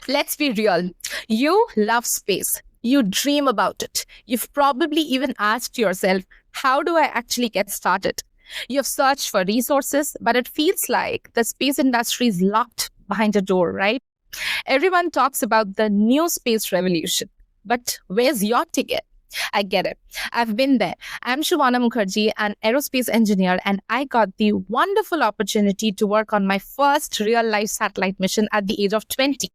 Let's be real. You love space. You dream about it. You've probably even asked yourself, how do I actually get started? You've searched for resources, but it feels like the space industry is locked behind a door, right? Everyone talks about the new space revolution. But where's your ticket? I get it. I've been there. I'm Shivana Mukherjee, an aerospace engineer, and I got the wonderful opportunity to work on my first real life satellite mission at the age of 20.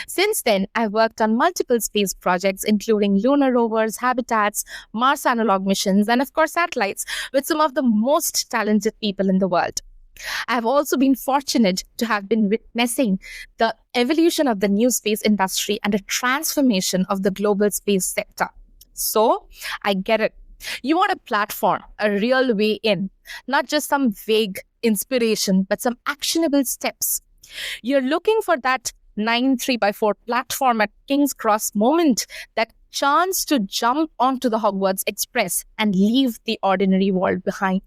Since then, I've worked on multiple space projects, including lunar rovers, habitats, Mars analog missions, and of course, satellites, with some of the most talented people in the world. I've also been fortunate to have been witnessing the evolution of the new space industry and a transformation of the global space sector. So, I get it. You want a platform, a real way in, not just some vague inspiration, but some actionable steps. You're looking for that 9 3x4 platform at King's Cross moment, that chance to jump onto the Hogwarts Express and leave the ordinary world behind.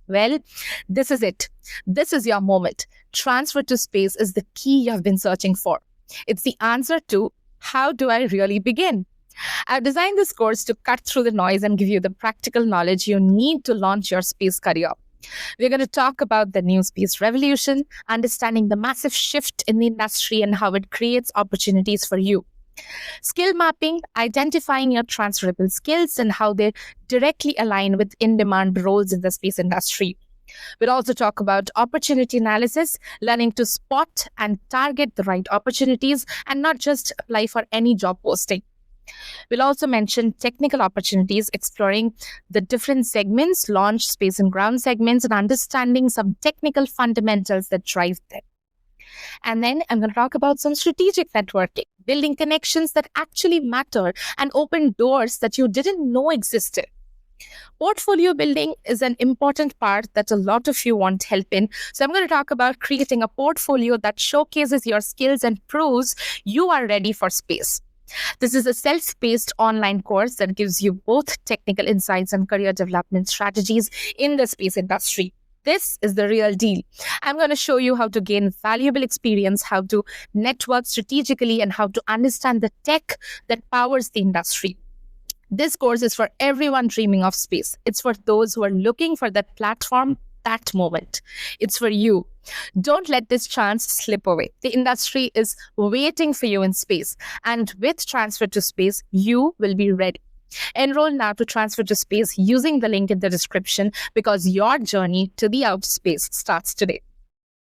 Well, this is it. This is your moment. Transfer to space is the key you have been searching for. It's the answer to how do I really begin? I've designed this course to cut through the noise and give you the practical knowledge you need to launch your space career. We're going to talk about the new space revolution, understanding the massive shift in the industry and how it creates opportunities for you. Skill mapping, identifying your transferable skills and how they directly align with in-demand roles in the space industry. We'll also talk about opportunity analysis, learning to spot and target the right opportunities and not just apply for any job posting. We'll also mention technical opportunities, exploring the different segments, launch, space and ground segments, and understanding some technical fundamentals that drive them. And then I'm going to talk about some strategic networking, building connections that actually matter and open doors that you didn't know existed. Portfolio building is an important part that a lot of you want help in. So I'm going to talk about creating a portfolio that showcases your skills and proves you are ready for space. This is a self-paced online course that gives you both technical insights and career development strategies in the space industry. This is the real deal. I'm going to show you how to gain valuable experience, how to network strategically, and how to understand the tech that powers the industry. This course is for everyone dreaming of space. It's for those who are looking for that platform, that moment. It's for you. Don't let this chance slip away. The industry is waiting for you in space. And with Transfer to Space, you will be ready. Enroll now to Transfer to Space using the link in the description because your journey to the outer space starts today.